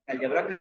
Álgebra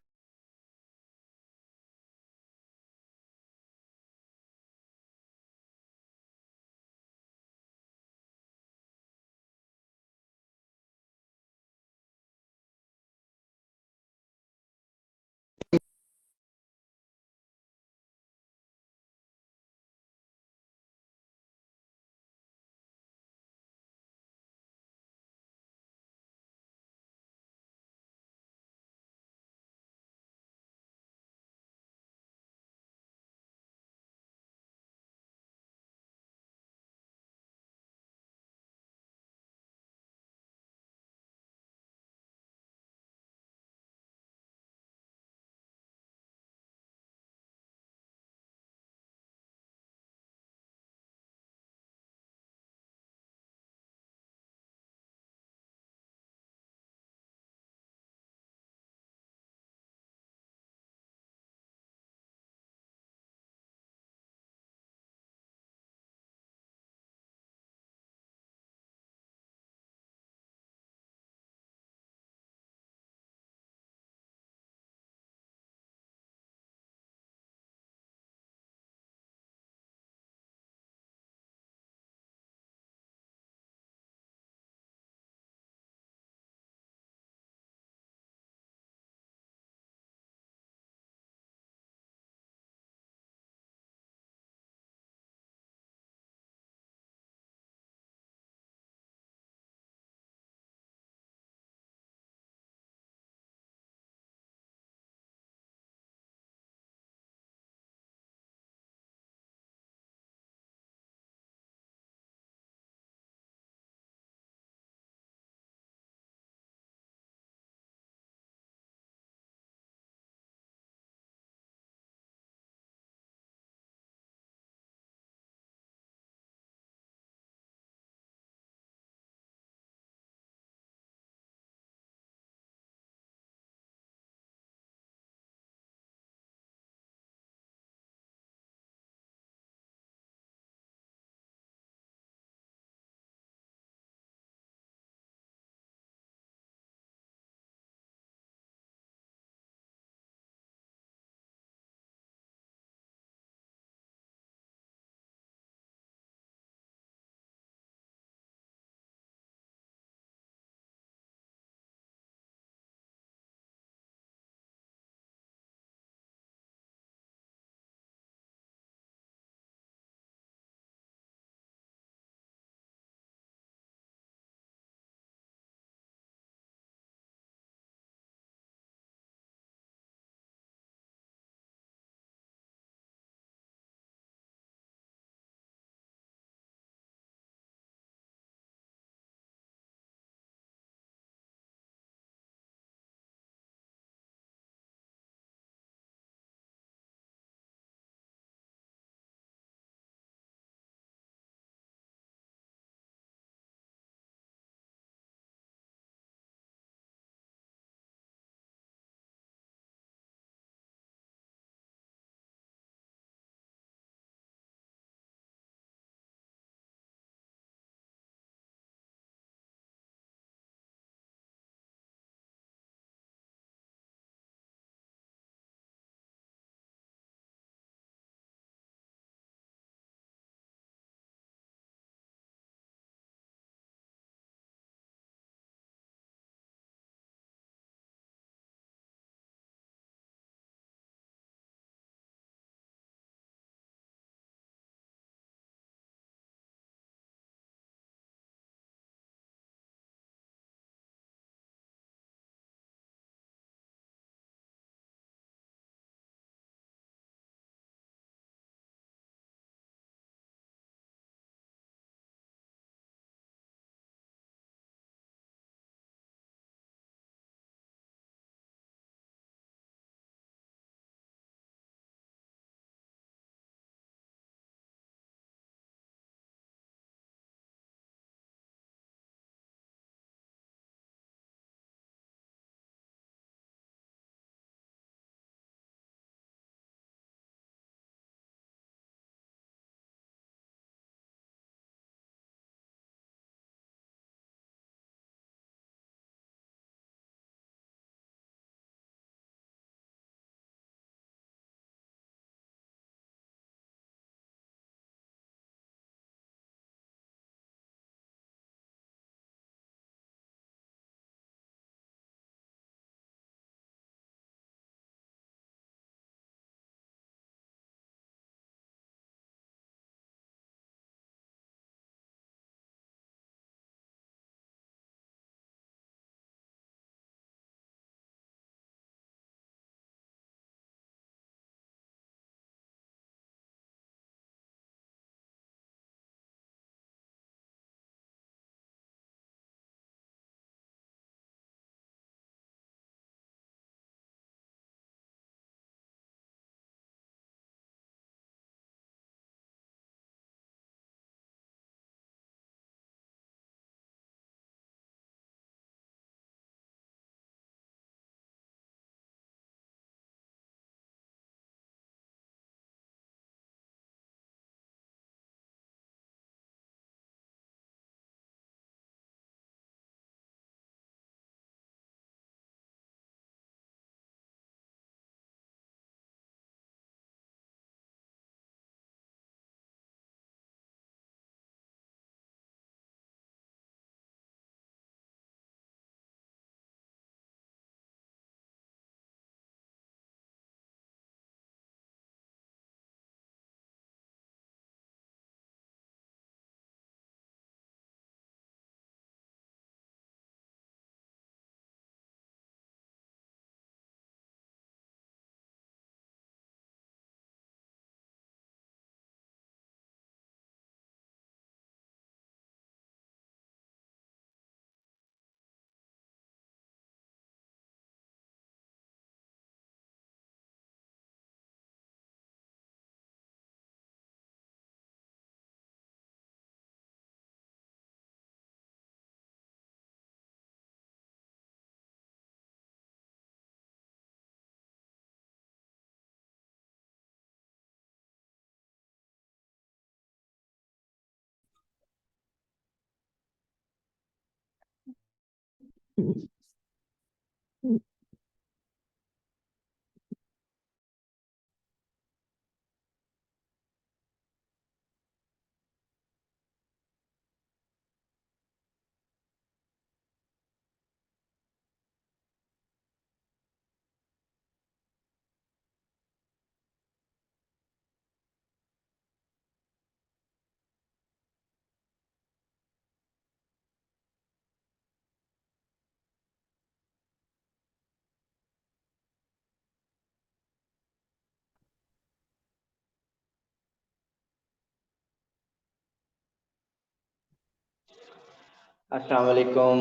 अस्सलाम वालेकुम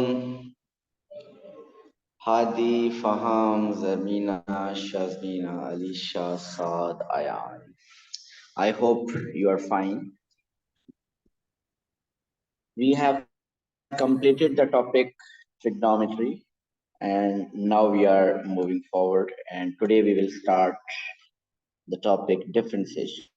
हादी फहाम जमीना शazmina alisha saad ayan. I hope you are fine. We have completed the topic trigonometry and now we are moving forward, and today we will start the topic differentiation.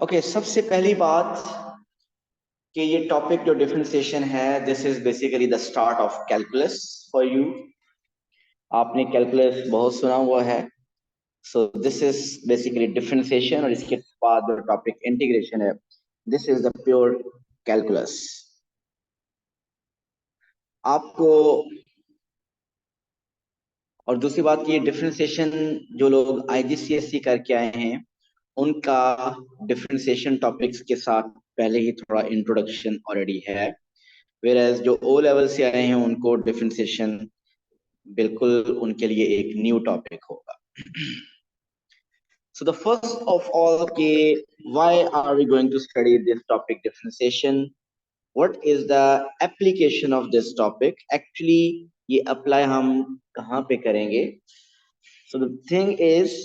Okay सबसे पहली बात कि ये topic जो differentiation है, this is basically the start of calculus for you. आपने calculus बहुत सुना हुआ है. So this is basically differentiation, और इसके बाद जो टॉपिक इंटीग्रेशन है, this is the pure calculus. आपको और दूसरी बात की डिफरेंशिएशन जो लोग आईजीसीएसई करके आए हैं उनका डिफरेंशिएशन टॉपिक्स के साथ पहले ही थोड़ा इंट्रोडक्शन ऑलरेडी है, वेयर जो ओ लेवल से आए हैं उनको डिफरेंशिएशन बिल्कुल उनके लिए एक न्यू टॉपिक होगा. So the first of all, why are we going to study this topic differentiation? What is the application of this topic? Actually, ये apply हम कहाँ पे करेंगे? So the thing is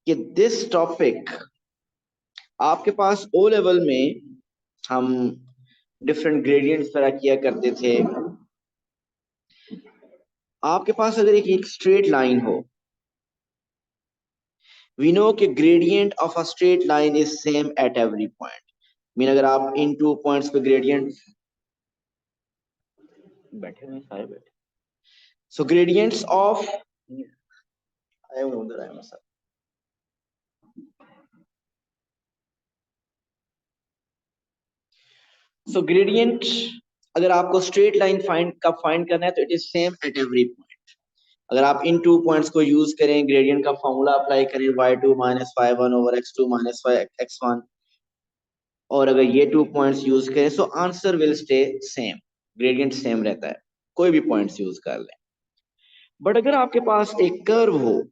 कि this topic आपके पास O level में हम different gradients तरह किया करते थे. आपके पास अगर एक straight line हो, we know कि gradient of a straight line is same at every point. Mean अगर आप इन 2 पॉइंट्स पे ग्रेडियंट बैठे हुए सारे बैठे. सो ग्रेडियंट्स ऑफ आई एम उधर I am sir. So gradient अगर आपको स्ट्रेट लाइन फाइंड करना है तो it is same at every point. अगर आप इन 2 पॉइंट्स को यूज करें, ग्रेडियंट का फॉर्मूला अप्लाई करें y2 minus y1 over x2 minus x1, और अगर ये 2 पॉइंट्स यूज करें so answer will stay same. Gradient same रहता है, कोई भी पॉइंट्स यूज कर लें. बट अगर आपके पास एक कर्व हो,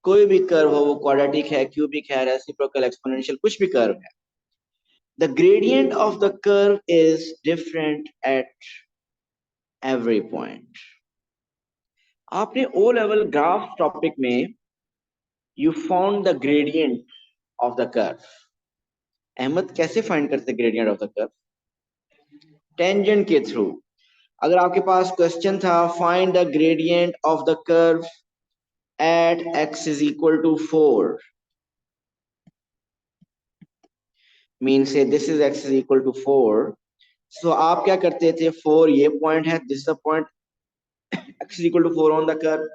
कोई भी कर्व हो, वो क्वाड्रेटिक है, क्यूबिक है, रेसिप्रोकल, एक्सपोनेंशियल, कुछ भी कर्व है, the gradient of the curve is different at every point. आपने O level graph topic में you found the gradient of the curve. Ahmad कैसे फाइंड करते gradient of the curve? Tangent के through. अगर आपके पास क्वेश्चन था find the gradient of the curve at x is equal to 4, means say this is x is equal to 4. So आप क्या करते थे, 4 ये पॉइंट है, this is the point, x is equal to 4 on the curve.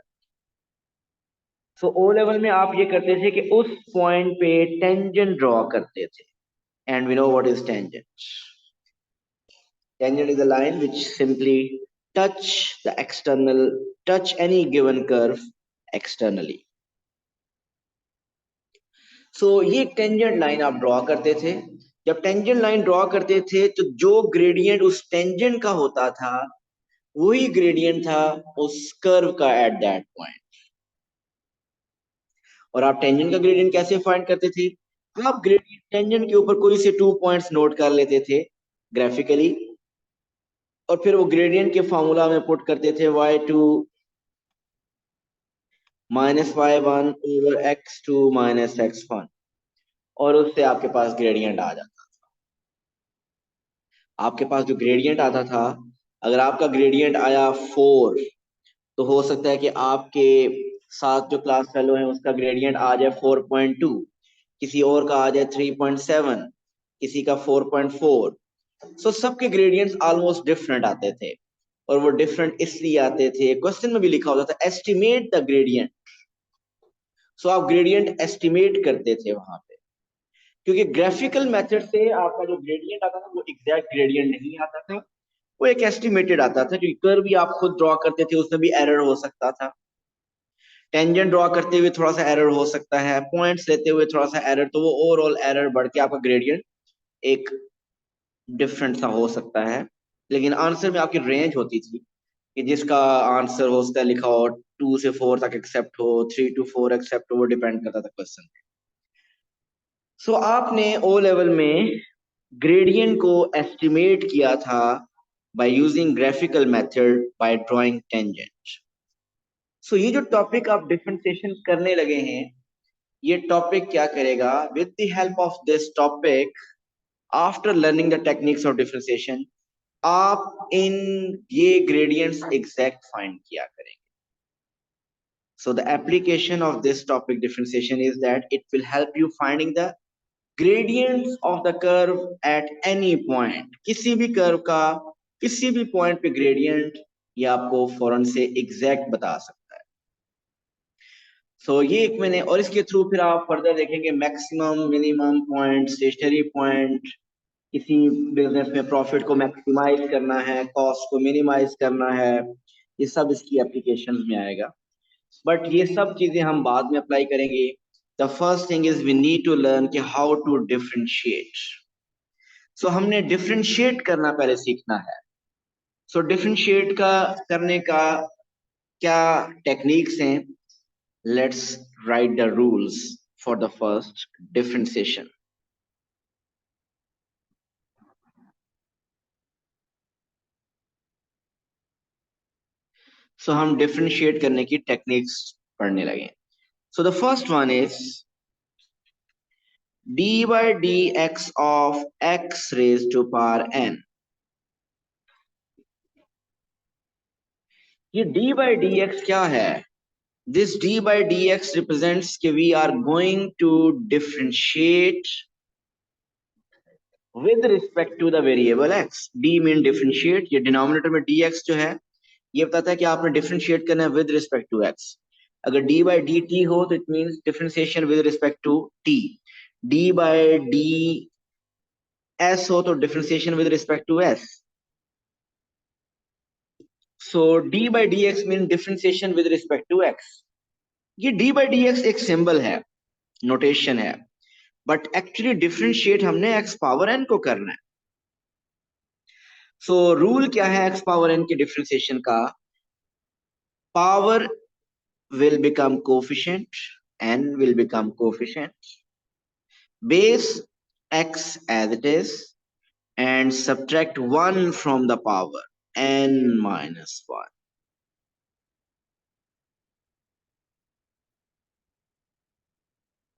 So O level में आप ये करते थे कि उस पॉइंट पे टेंजेंट ड्रॉ करते थे. And we know what is tangent. Tangent is a line which simply touch any given curve externally. सो ये टेंजेंट लाइन आप ड्रॉ करते थे. जब टेंजेंट लाइन ड्रॉ करते थे तो जो ग्रेडियंट उस टेंजेंट का होता था वही ग्रेडियंट था उस कर्व का एट दैट पॉइंट. और आप टेंजेंट का ग्रेडियंट कैसे फाइंड करते थे? आप ग्रेडियंट टेंजेंट के ऊपर कोई से 2 पॉइंट्स नोट कर लेते थे ग्राफिकली, और फिर वो ग्रेडियंट के फॉर्मूला में पुट करते थे y2 -y1/x2 - x1, और उससे आपके पास ग्रेडियंट आ जाता। आपके पास जो ग्रेडियंट आता था, अगर आपका ग्रेडियंट आया 4, तो हो सकता है कि आपके साथ जो क्लास फेलो है उसका ग्रेडियंट आ जाए 4.2, किसी और का आ जाए 3.7, किसी का 4.4। सो सबके ग्रेडियंट्स ऑलमोस्ट डिफरेंट आते थे, और वो डिफरेंट इसलिए आते थे, क्वेश्चन में भी लिखा होता था एस्टिमेट द ग्रेडियंट। सो आप ग्रेडियंट एस्टिमेट करते थे वहां पे, क्योंकि ग्राफिकल मेथड से आपका जो ग्रेडियंट आता था वो एग्जैक्ट ग्रेडियंट नहीं आता था, वो एक एस्टिमेटेड आता था, क्योंकि कर्व भी आप खुद ड्रॉ करते थे उसमें भी एरर हो सकता था, टेंजेंट ड्रॉ करते हुए थोड़ा सा एरर हो सकता है, पॉइंट्स लेते हुए थोड़ा सा एरर, तो वो ओवरऑल एरर बढ़ के आपका ग्रेडियंट एक डिफरेंट सा हो सकता है। लेकिन आंसर में आपकी रेंज होती थी कि जिसका आंसर हो सकता है लिखा हो 2 से 4 तक एक्सेप्ट हो, 3 to 4 एक्सेप्ट हो, वो डिपेंड करता था क्वेश्चन पे। सो आपने ओ लेवल में ग्रेडियंट को एस्टिमेट किया था by using graphical method by drawing tangent. So ये जो टॉपिक आप डिफरेंशिएशन करने लगे हैं, ये टॉपिक क्या करेगा, with the help of this topic, after learning the techniques of differentiation, आप इन ये ग्रेडियंट्स एग्जैक्ट फाइंड किया करेंगे। So the application of this topic differentiation is that it will help you finding the gradients of the curve at any point. किसी भी curve का किसी भी point पे ग्रेडियंट ये आपको फौरन से एग्जैक्ट बता सकता है। सो ये एक मैंने, और इसके थ्रू फिर आप फर्दर देखेंगे maximum minimum point, stationary point, किसी बिजनेस में प्रॉफिट को मैक्सिमाइज करना है, कॉस्ट को मिनिमाइज करना है, ये सब इसकी एप्लीकेशन में आएगा। बट ये सब चीजें हम बाद में अप्लाई करेंगे। The first thing is we need to learn कि हाउ टू डिफरेंशिएट। सो हमने डिफरेंशिएट करना पहले सीखना है। सो डिफरेंशिएट का करने का क्या टेक्निक्स हैं, let's write the rules for the first differentiation. So हम डिफरेंशिएट करने की टेक्निक्स पढ़ने लगे। So the first one is d by dx of x raised to power n। ये d by dx क्या है? This d by dx represents कि we are going to differentiate with respect to the variable x। d mean differentiate, ये denominator में dx जो है ये बताता है कि आपने डिफरेंशिएट करना है विद रिस्पेक्ट टू x। अगर d by dt हो तो it means differentiation with respect to t। d by ds हो तो differentiation with respect to s। So d by dx mean differentiation with respect to x। ये d by dx एक symbol है, notation है, but actually differentiate हमने x power n को करना है। सो रूल क्या है x पावर n के डिफरेंशिएशन का? Power will become coefficient, n will become coefficient, base x as it is, and subtract 1 from the power n minus 1.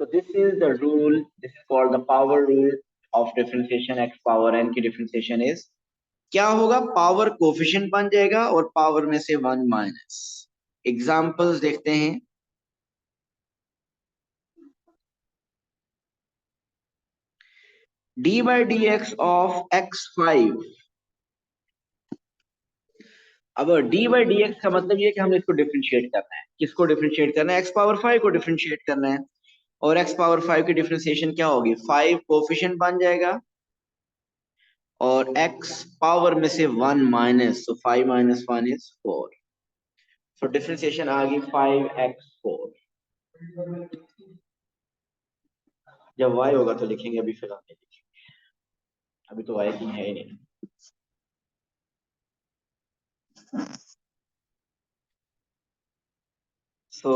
So this is the rule, this is called the power rule of differentiation। x power n की differentiation is क्या होगा, power coefficient बन जाएगा और power में से 1 minus. Examples देखते हैं। d by dx of x5। अब d by dx का मतलब ये है कि हमने इसको डिफरेंशिएट करना है। किसको डिफरेंशिएट करना है? x पावर 5 को डिफरेंशिएट करना है। और x पावर 5 की डिफरेंशिएशन क्या होगी? 5 कोफिशिएंट बन जाएगा और x पावर में से 1 minus, so 5 minus 1 is 4। So differentiation आ गई 5x4। जब y होगा तो लिखेंगे, अभी फिलहाल नहीं लिखेंगे, अभी तो y की है ही नहीं। So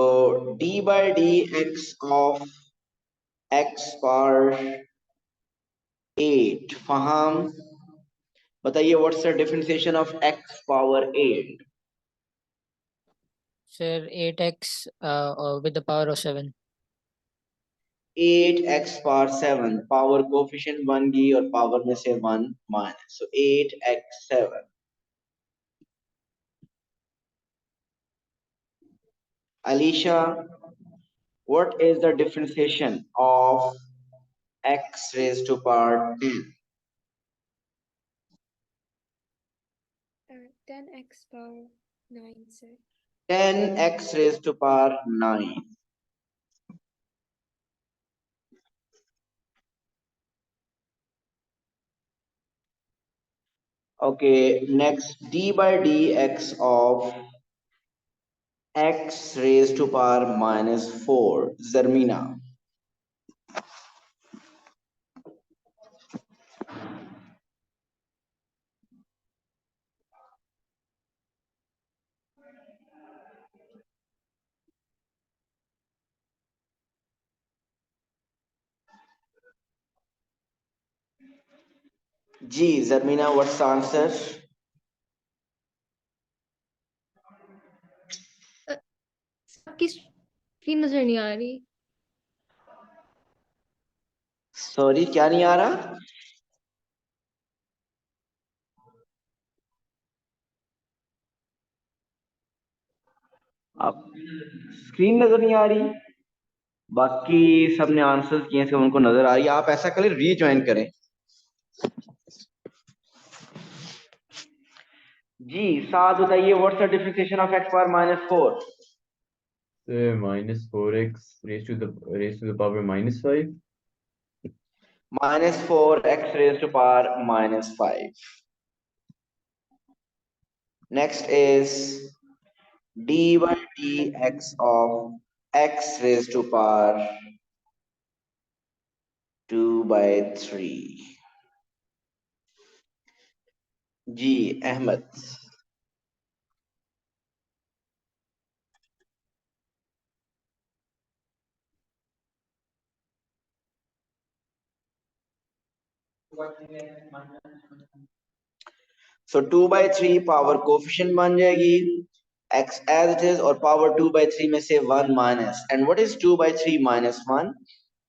d by dx of x power 8। फहाम बताइए, what's the differentiation of x power 8? Sir, 8x with the power of 7. 8x power 7 power coefficient 1 की और पावर में से 1 minus, so 8x7. Alicia, what is the differentiation of x raised to power 10? 10x power 9, sir. 10x raised to power 9. Okay, next d by dx of x raised to power minus 4. Zarmina. G, Zarmina, what's the answer? आपकी screen नजर नहीं आ रही. Sorry, क्या नहीं आ रहा? आप screen नजर नहीं आ रही? बाकी सबने आंसर किए, सब उनको नजर आ रही है. आप ऐसा करें, रीज्वाइन करें. जी, साथ बताइए, what's the differentiation of x power minus 4? minus 4x raised to the power minus 5. Minus 4x raised to power minus 5. Next is dy dx of x raised to power 2 by 3. जी, Ahmad. So 2 by 3 power coefficient बन जाएगी x as it is, और power 2 by 3 में से 1 minus. And what is 2 by 3 minus 1?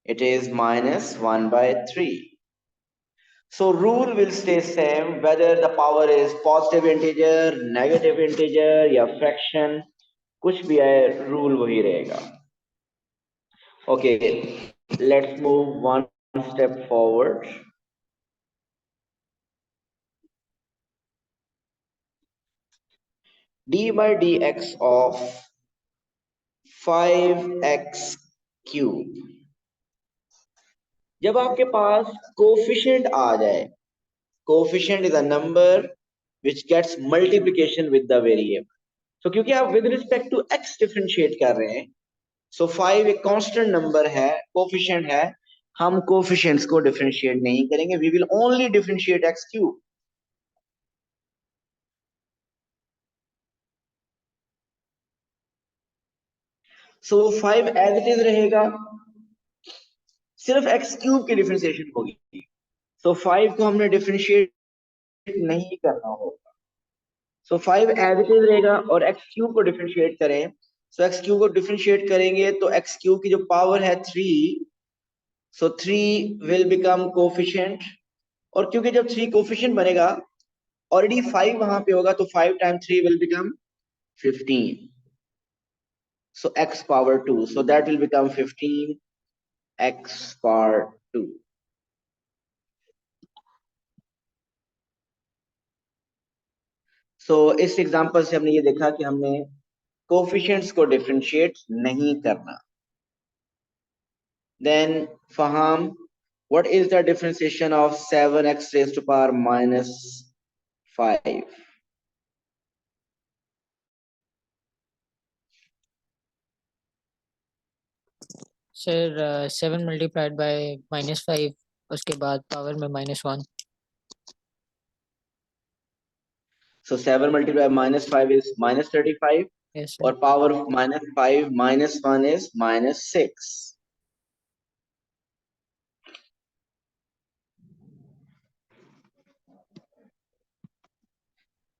It is minus 1 by 3. So rule will stay same whether the power is positive integer, negative integer या fraction, कुछ भी है, rule वही रहेगा. Okay, let's move one step forward. d by dx of 5x cube. जब आपके पास coefficient आ जाए, coefficient is a number which gets multiplication with the variable. So क्योंकि आप with respect to x differentiate कर रहे हैं, so 5 एक कांस्टेंट नंबर है, कोफिशिएंट है, हम कोफिशिएंट्स को डिफरेंशिएट नहीं करेंगे, we will only differentiate x cube. So 5 as it is रहेगा, सिर्फ x क्यूब की डिफरेंशिएशन होगी. So 5 को हमने डिफरेंशिएट नहीं करना होगा. So 5 as it is रहेगा, और x क्यूब को डिफरेंशिएट करें, so x क्यूब को डिफरेंशिएट करेंगे तो x क्यूब की जो पावर है 3, so 3 will become कोफिशिएंट, और क्योंकि जब 3 कोफिशिएंट बनेगा, ऑलरेडी 5 वहां पे होगा, तो 5 times 3 will become 15. So x power 2, so that will become 15 x power 2. So इस एग्जांपल से हमने ये देखा कि हमने कोफिशिएंट्स को डिफरेंशिएट नहीं करना. Then Faham, what is the differentiation of 7x raised to power minus 5? Sir, 7 multiplied by minus 5, उसके बाद पावर में -1. So 7 multiplied by minus 5 is minus 35, Yes, sir. or power of minus 5 minus 1 is minus 6.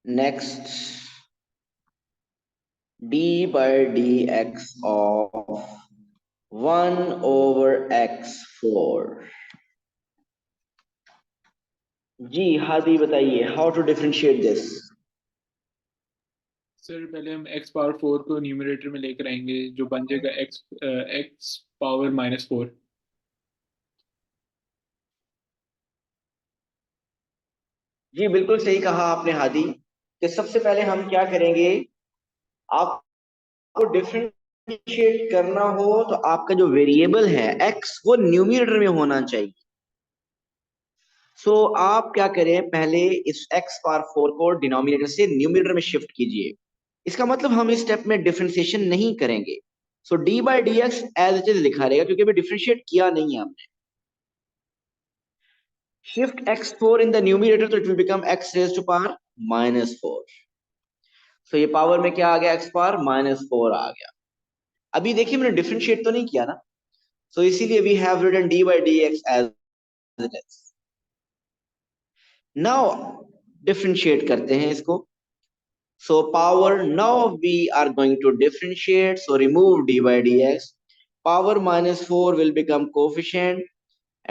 Next, d by dx of 1 over x4. जी हादी बताइए how to differentiate this. Sir पहले हम x power 4 को numerator में लेकर आएंगे जो बन जाएगा x पावर -4। जी बिल्कुल सही कहा आपने हादी कि सबसे पहले हम क्या करेंगे. आपको डिफरेंशिएट करना हो तो आपका जो वेरिएबल है x वो न्यूमरेटर में होना चाहिए. सो आप क्या करें, पहले इस x पावर 4 को डिनोमिनेटर से न्यूमरेटर में शिफ्ट कीजिए. इसका मतलब हम इस स्टेप में डिफरेंशिएशन नहीं करेंगे. So d by D x as it is लिखा रहेगा क्योंकि अभी डिफरेंशिएट किया नहीं है हमने. Shift x4 in the numerator तो it will become x raise to power -4. So ये पावर में क्या आ गया, x पावर -4 आ गया. अभी देखिए मैंने डिफरेंशिएट तो नहीं किया ना, सो इसीलिए we have written D by D x as it is. Now differentiate करते हैं इसको. So power, now we are going to differentiate. So remove d by dx. Power -4 will become coefficient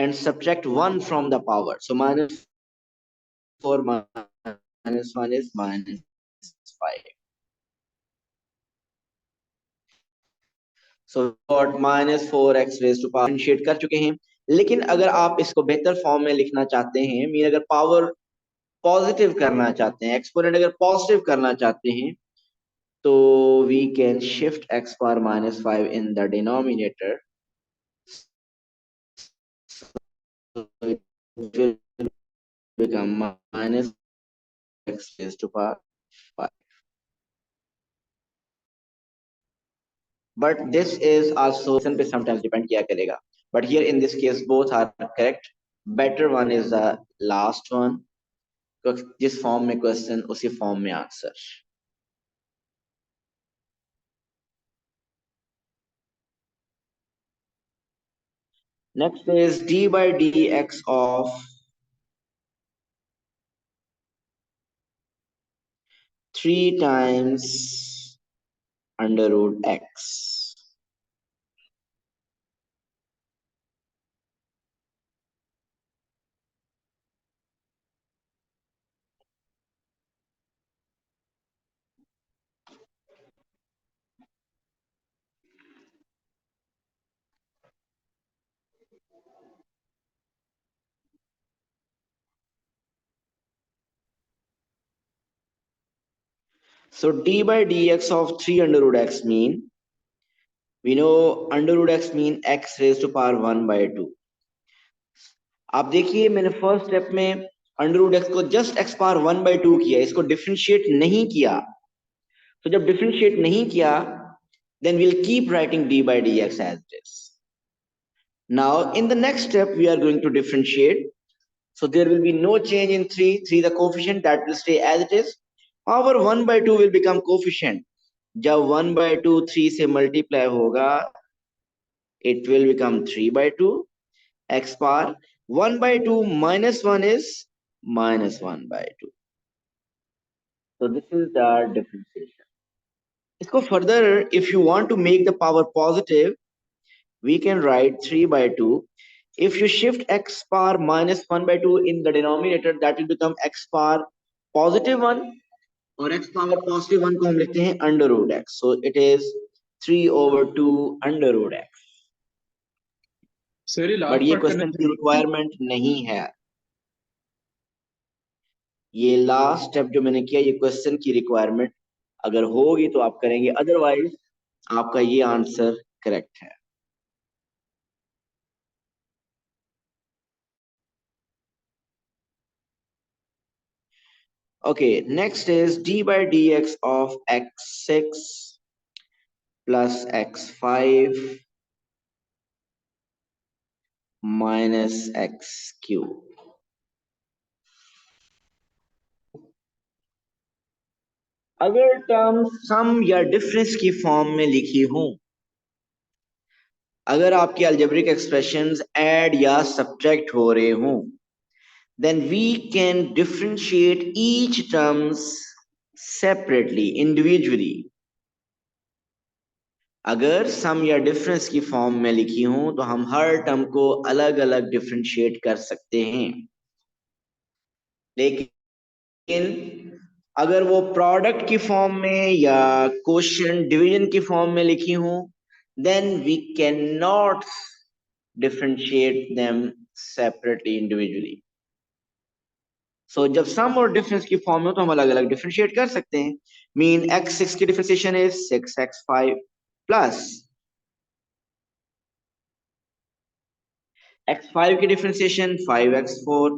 and subtract 1 from the power. So -4 minus 1 is -5. So got -4x raised to power. Differentiate कर चुके हैं. लेकिन अगर आप इसको बेहतर form में लिखना चाहते हैं, मीन अगर पावर पॉजिटिव करना चाहते हैं, एक्सपोनेंट अगर पॉजिटिव करना चाहते हैं, so we can shift x power -5 in the denominator. So it will become minus x raised to power 5. But this is also sometimes depend किया करेगा. But here in this case both are correct. Better one is the last one. तो जिस form में question उसी form में answer. Next is d by dx of 3 times under root x. So d by dx of 3 under root x mean, we know under root x mean x raised to power 1 by 2. आप देखिए मैंने first step में under root x को just x power 1 by 2 किया, इसको differentiate नहीं किया. तो जब डिफरेंशिएट नहीं किया then we'll keep writing d by dx as it is. Now in the next step we are going to differentiate. So there will be no change in 3 the coefficient that will stay as it is. Power 1 by 2 will become coefficient. जब 1 by 2 3 से multiply होगा it will become 3 by 2. X power 1 by 2 minus 1 is minus 1 by 2. So this is the differentiation. इसको further if you want to make the power positive, we can write 3 by 2. If you shift x power minus 1 by 2 in the denominator, that will become x power positive 1. और x power positive 1 को हम लिखते हैं under root x. So it is 3 over 2 under root x. Sir ये but last ये part करना question की requirement नहीं है. ये लास्ट स्टेप जो मैंने किया ये क्वेश्चन की रिक्वायरमेंट अगर होगी तो आप करेंगे, अदरवाइज आपका ये आंसर करेक्ट है. Okay, next is d by dx of x6 plus x5 minus x cube. अगर टर्म सम या डिफरेंस की फॉर्म में लिखी हूं, अगर आपके अलजेब्रिक एक्सप्रेशंस ऐड या सब्ट्रैक्ट हो रहे हों, then we can differentiate each terms separately, individually. अगर सम या डिफरेंस की फॉर्म में लिखी हूं तो हम हर टर्म को अलग अलग डिफरेंशिएट कर सकते हैं, लेकिन अगर वो प्रोडक्ट की फॉर्म में या क्वोशिएंट डिवीजन की फॉर्म में लिखी हूं, then we can not differentiate them separately individually. So जब सम और डिफरेंस की फॉर्म में हो तो हम अलग अलग डिफरेंशिएट कर सकते हैं। मीन x6 की differentiation is 6x5 plus x5 की differentiation 5x4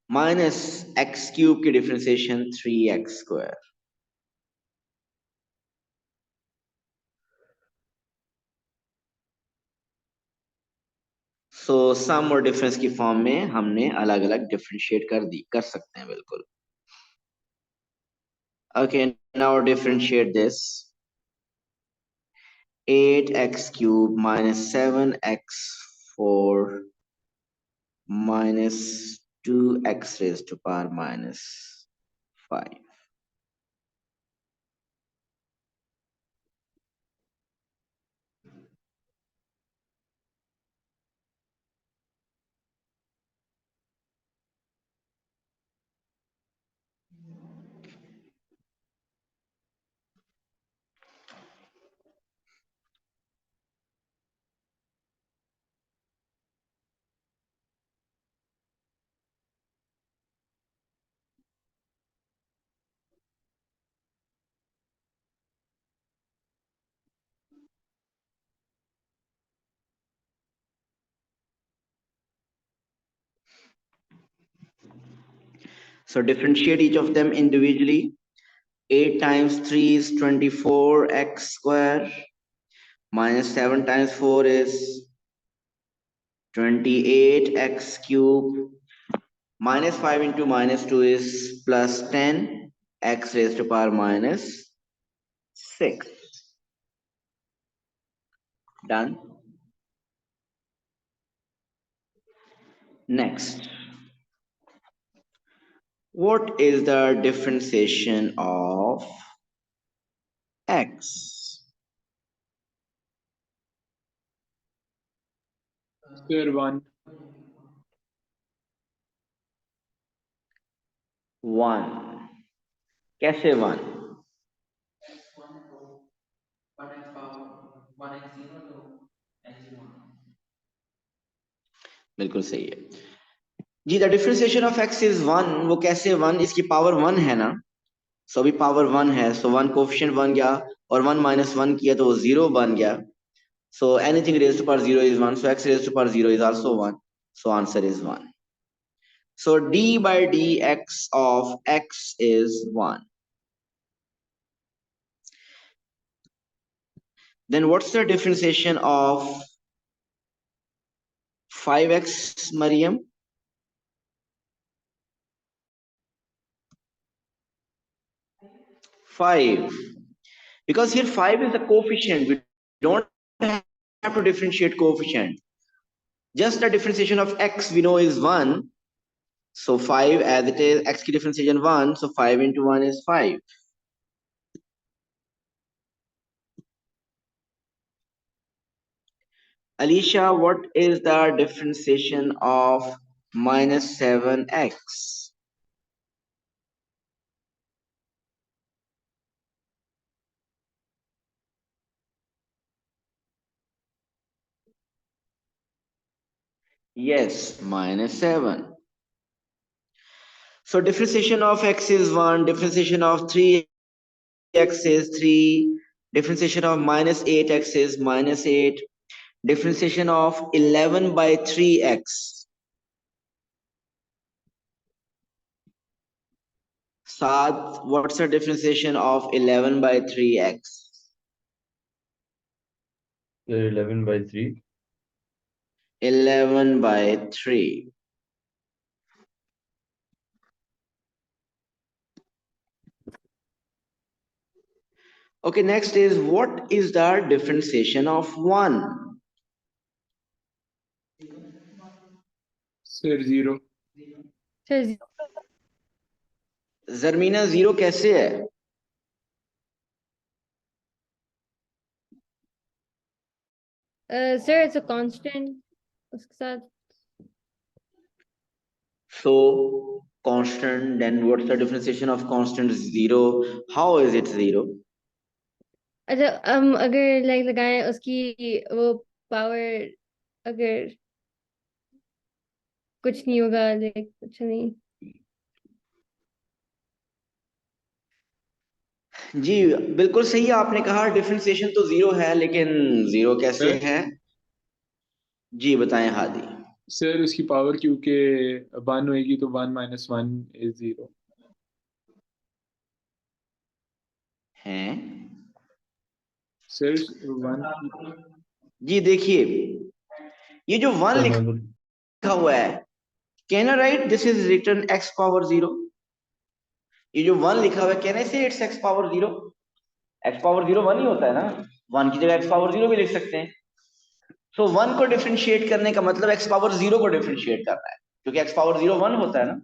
minus x cube की डिफरेंशिएशन 3x²। सो सम और डिफरेंस की फॉर्म में हमने अलग अलग डिफरेंशिएट कर सकते हैं बिल्कुल। Okay, now differentiate this 8x³ minus 7x4 minus 2x raised to power minus 5. So differentiate each of them individually. 8 times 3 is 24x square minus 7 times 4 is 28x cube minus 5 into minus 2 is plus 10 x raised to power minus 6. Done. Next, what is the differentiation of x? Sir, 1. 1. कैसे 1? बिल्कुल सही है जी। The differentiation of x is 1। वो कैसे 1? इसकी power 1 है ना, सो अभी पावर 1 है, सो 1 कोफिशिएंट बन गया, और 1 माइनस 1 किया तो वो 0 बन गया। So anything raised to power 0 is 1, so x raised to power 0 is also 1, so answer is 1। So d by dx of x is 1। Then what's the differentiation of 5x, Mariam? 5. Because here 5 is the coefficient. We don't have to differentiate coefficient. Just the differentiation of x we know is 1. So 5 as it is, x की differentiation 1. So 5 into 1 is 5. Alicia, what is the differentiation of minus 7x? Yes, minus 7. So differentiation of x is 1, differentiation of 3x is 3, differentiation of minus 8x is minus 8, differentiation of 11 by 3x. Saad, what's the differentiation of 11 by 3x? So 11 by 3. 11 by 3. Okay, next is what is the differentiation of 1? Sir, 0. Sir, Zarmina 0 कैसे है? Sir, it's a constant. उसके साथ So constant, then what's the differentiation of constant? Zero. How is it zero? अच्छा अगर like लगाएं उसकी वो power अगर कुछ नहीं होगा लाइक कुछ नहीं जी बिल्कुल सही आपने कहा, डिफरेंशिएशन तो जीरो है, लेकिन जीरो कैसे सर है? जी बताएं हादी। सर उसकी पावर क्योंकि 1 होएगी तो 1 - 1 इज 0। हैं? सर 1 की जी देखिए, ये जो वन सर मैं लिखा हुआ है, can I write this is written x power zero? ये जो वन लिखा हुआ है, can I say it's x power zero? X power zero one ही होता है ना, वन की जगह एक्स पावर जीरो भी लिख सकते हैं। सो वन को डिफरेंशिएट करने का मतलब एक्स पावर जीरो को डिफरेंशिएट करना है, क्योंकि एक्स पावर जीरो वन होता है ना।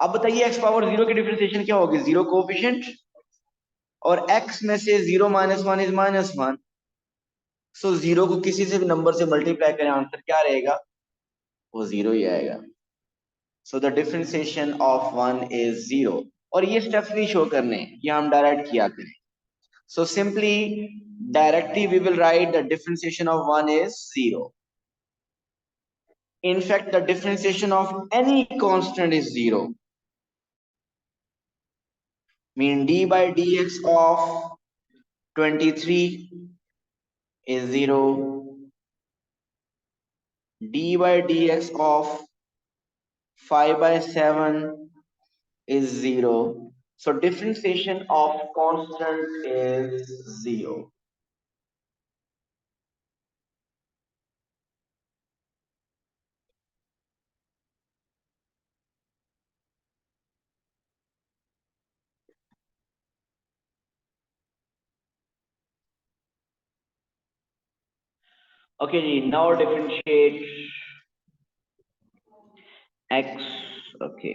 अब बताइए एक्स पावर जीरो की डिफरेंशिएशन क्या होगी? जीरो कोएफिशिएंट और एक्स में से zero minus one is minus one. So zero को किसी से भी नंबर से मल्टीप्लाई करें, आंसर क्या रहेगा? वो जीरो ही आएगा। So the differentiation of one is zero. और ये स्टेप्स नहीं शो करने, ये हम डायरेक्ट किया करें। So simply directly we will write the differentiation of one is zero. In fact, the differentiation of any constant is zero. Mean d by dx of 23 is zero. D by dx of 5 by 7 is zero. So differentiation of constant is zero. Okay, now differentiate x. Okay,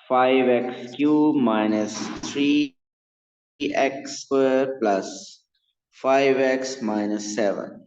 5x cube minus 3x square plus 5x minus 7.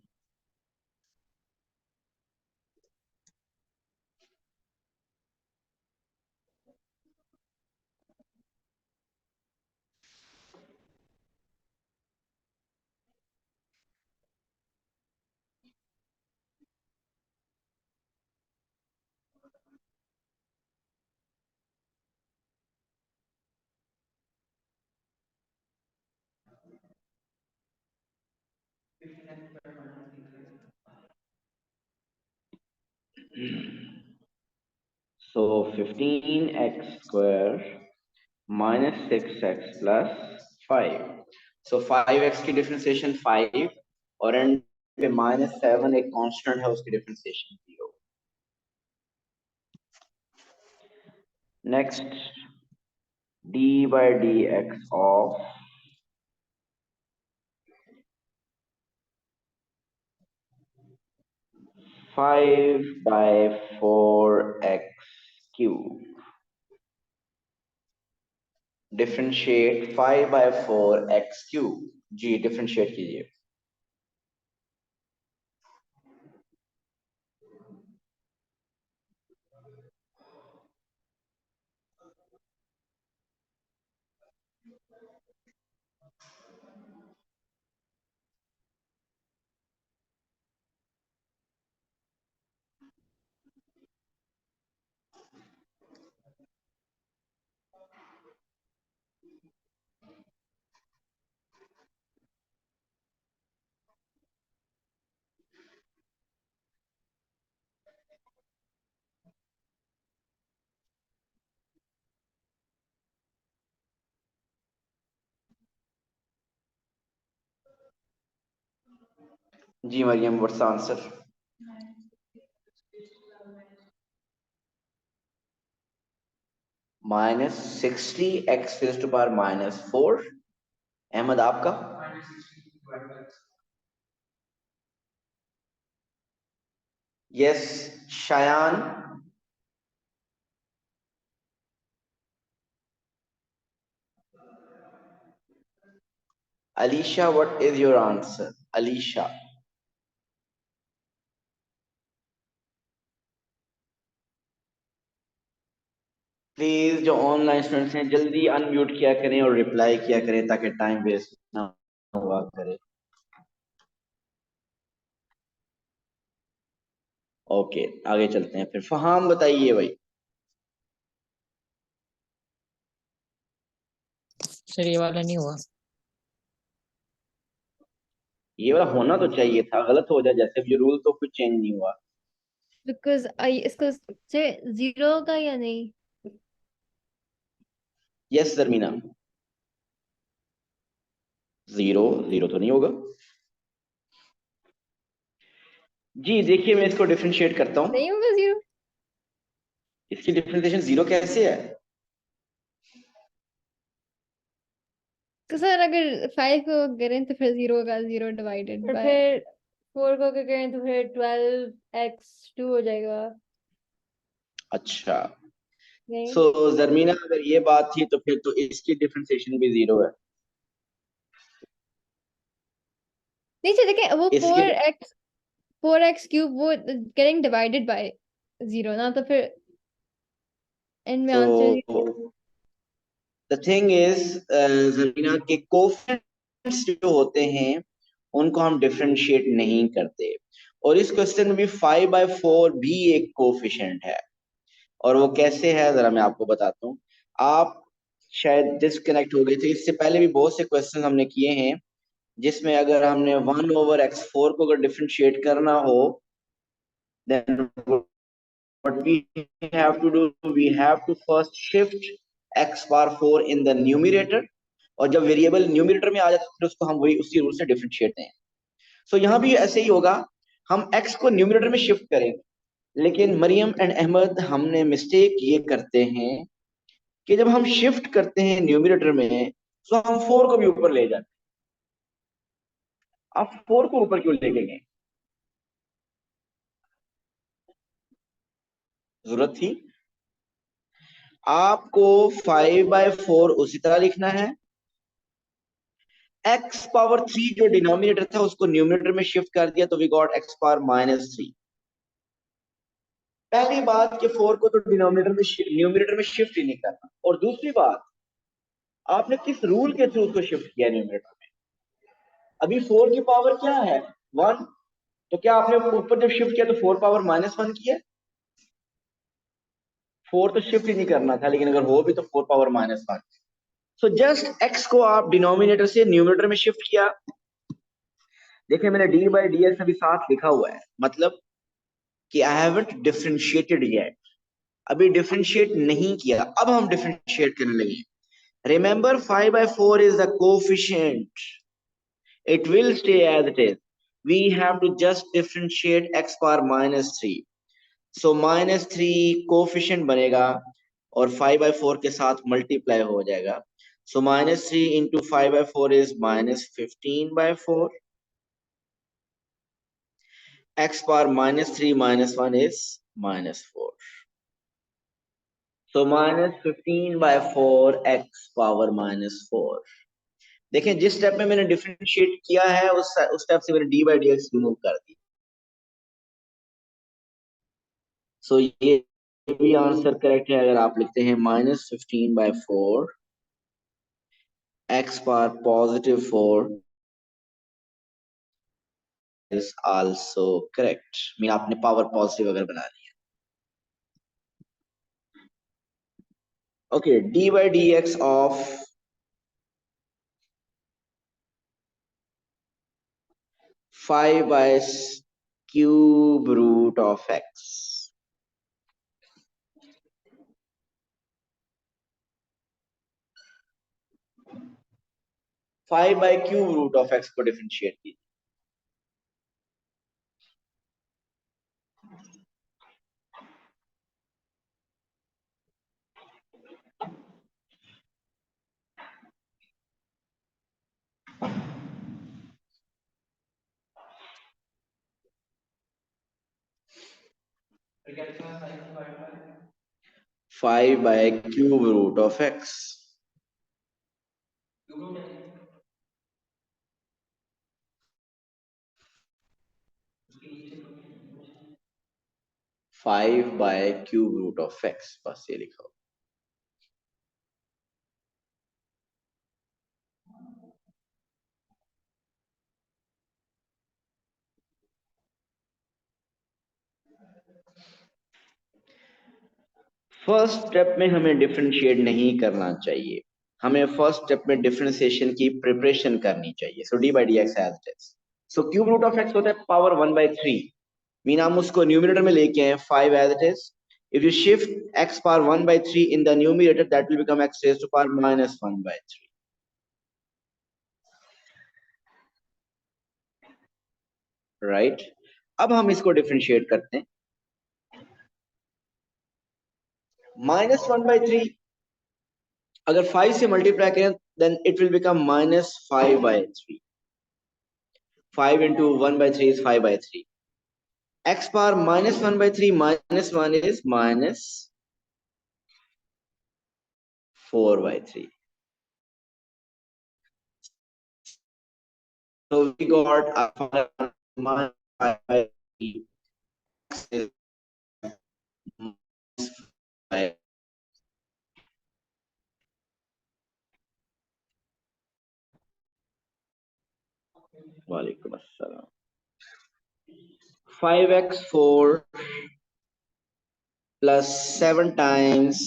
So 15x square minus 6x plus 5. So 5x की differentiation 5 और and पे minus 7 एक constant है, उसकी differentiation 0. Next d by dx of 5 by 4x cube. Differentiate 5 by 4x cube. जी differentiate कीजिए. जी Mariam, what's the answer? Minus 60x raise to power minus 4. Ahmed आपका? Yes Shayan. Alisha, what is your answer? Alisha. Please जो online students हैं जल्दी unmute किया करें और रिप्लाई किया करें ताकि टाइम वेस्ट ना हुआ करे। ओके आगे चलते हैं फिर। फहाम बताइए भाई। सर ये वाला नहीं हुआ। ये वाला होना तो चाहिए था, गलत हो जाए जैसे भी रूल तो कुछ चेंज नहीं हुआ। बिकॉज आई इसका से जीरो होगा या नहीं? यस जरमीना, जीरो जीरो तो नहीं होगा जी। देखिए मैं इसको डिफरेंशिएट करता हूँ। नहीं होगा जीरो। इसकी डिफरेंशिएशन जीरो कैसे है? तो सर अगर 5 को करें तो फिर जीरो होगा, जीरो डिवाइडेड बाय, फिर 4 को करें तो फिर 12x2 हो जाएगा। अच्छा नहीं सो जरमीना अगर ये बात थी तो फिर तो इसकी डिफरेंशिएशन भी जीरो है। नहीं सर देखिए वो इसकी 4x क्यूब वो getting डिवाइडेड बाय जीरो ना, तो फिर एंड में आंसर तो द थिंग इज जरीना के कोफिशिएंट्स जो होते हैं उनको हम डिफरेंशिएट नहीं करते। और इस क्वेश्चन में भी 5/4 भी एक कोफिशिएंट है। और वो कैसे है जरा मैं आपको बताता हूँ। आप शायद डिस्कनेक्ट हो गए थे, इससे पहले भी बहुत से क्वेश्चन हमने किए हैं जिसमें अगर हमने 1/x4 को अगर डिफरेंशिएट करना हो then what we have to do, we have to first shift x bar 4 in the numerator। और जब वेरिएबल न्यूमरेटर में आ जाता है फिर उसको हम वही उसी रूल से डिफरेंशिएट दें। सो यहाँ भी ऐसे ही होगा, हम x को न्यूमरेटर में शिफ्ट करेंगे। लेकिन मरियम एंड अहमद हमने मिस्टेक ये करते हैं कि जब हम शिफ्ट करते हैं न्यूमरेटर में तो हम 4 को भी ऊपर ले जाते हैं। आप 4 को ऊपर क्यों लेके गए? जरूरत थी? आपको 5/4 उसी तरह लिखना है। x पावर 3 जो डिनोमिनेटर था उसको न्यूमरेटर में शिफ्ट कर दिया तो वी गॉट x पावर -3। पहली बात कि 4 को तो डिनोमिनेटर में न्यूमरेटर में शिफ्ट ही नहीं करना। और दूसरी बात, आपने किस रूल के थ्रू उसको शिफ्ट किया न्यूमरेटर में? अभी 4 की पावर क्या है? 1। तो क्या आपने ऊपर जब शिफ्ट किया तो 4 पावर -1 किया? 4 तो शिफ्ट ही नहीं करना था, लेकिन अगर हो भी तो 4 पावर -1। सो जस्ट x को आप डिनोमिनेटर से न्यूमरेटर में शिफ्ट किया। देखिए मैंने d/dx अभी साथ लिखा हुआ है, मतलब कि आई हैवंट डिफरेंशिएटेड येट। अभी डिफरेंशिएट नहीं किया, अब हम डिफरेंशिएट करने लगे। Remember 5/4 is the coefficient, it will stay as it is। we have to just differentiate x power -3। so -3 coefficient बनेगा और 5/4 के साथ मल्टीप्लाई हो जाएगा। so -3 into 5/4 is -15/4। x power -3 -1 is -4। so -15/4 x power -4। देखें जिस स्टेप में मैंने डिफरेंशिएट किया है उस स्टेप से मैंने d/dx रिमूव कर दी। सो ये भी आंसर करेक्ट है अगर आप लिखते हैं -15/4 x power +4 is also correct. Mean आपने पावर पॉजिटिव अगर बना लिया। Okay d/dx of 5/cube root of x। 5/cube root of x को डिफरेंशिएट कीजिए। Five by cube root of X. 5/cube root of x, बस ये लिखो। फर्स्ट स्टेप में हमें डिफरेंशिएट नहीं करना चाहिए, हमें फर्स्ट स्टेप में डिफरेंशिएशन की प्रिपरेशन करनी चाहिए. So d by D x as it is. So cube root of x होता है पावर 1/3. मीन हम उसको न्यूमरेटर में लेके आए 5 as it is. If you shift x power 1/3 in the numerator, that will become x raised to power minus 1/3. Right? अब हम इसको डिफरेंशिएट करते हैं. -1/3 अगर 5 से मल्टीप्लाई करें then it will become -5/3. 5 into 1/3 is 5/3. X power -1/3 minus 1 is -4/3. So we got a minus 5/3. X is minus 5. Walaikum assalam. 5x4 plus 7 times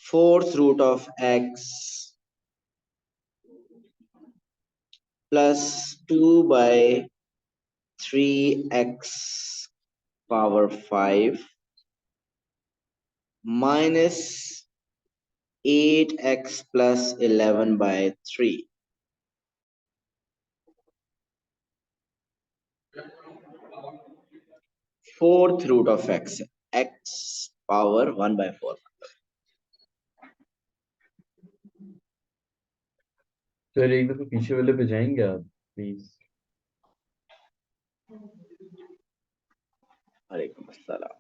4th root of x plus 2 by 3x power 5 minus 8x plus 11 by 3. Fourth root of x, x power 1/4. Sir एक दफा पीछे वाले पे जाएंगे आप please. Alaikum assalam.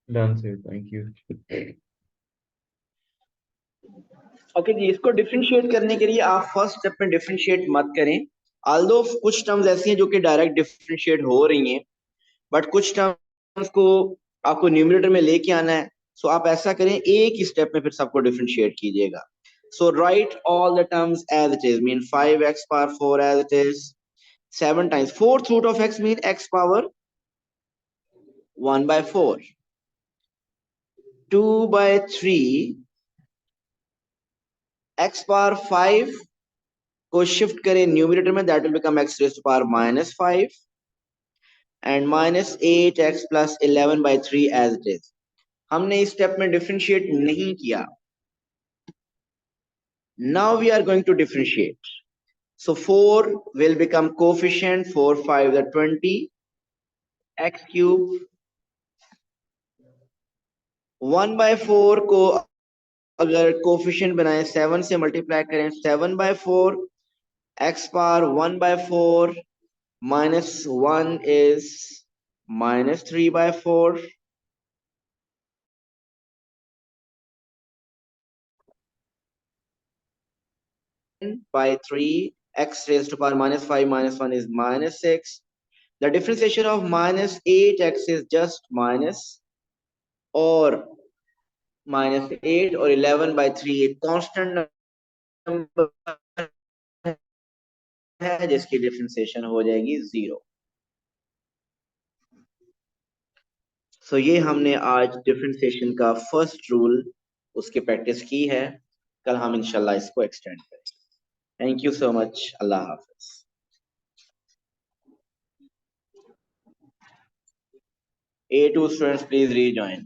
Done sir, thank you. Okay जी, इसको differentiate करने के लिए आप फर्स्ट स्टेप में डिफरेंशिएट मत करें. ऑल्दो कुछ टर्म्स ऐसी हैं जो कि डायरेक्ट डिफरेंशिएट हो रही हैं, बट कुछ टर्म्स को आपको न्यूमरेटर में लेके आना है. सो आप ऐसा करें, एक ही स्टेप में फिर सबको डिफरेंशिएट कीजिएगा. So write all the terms as it is. Mean 5x power 4 as it is. 7 times 4th root of x mean x power 1/4. 2/3 x power 5 को शिफ्ट करें न्यूमरेटर में, that will become x raised to power -5 and minus 8x plus 11/3 as it is. हमने इस step में differentiate नहीं किया. Now we are going to differentiate. So 4 will become coefficient. 4 5 the 20 x cube. 1/4 को अगर coefficient बनाए 7 से मल्टीप्लाई करें, 7/4 x power 1/4 minus 1 is -3/4. By 3 x raised to power -5 minus 1 is -6. The differentiation of -8x is just minus or -8 or 11/3. एक constant number है जिसकी differentiation हो जाएगी 0. सो ये हमने आज डिफरेंशिएशन का फर्स्ट रूल उसकी प्रैक्टिस की है. कल हम इंशाल्लाह इसको एक्सटेंड करेंगे. Thank you so much. Allah Hafiz. A2 students please rejoin.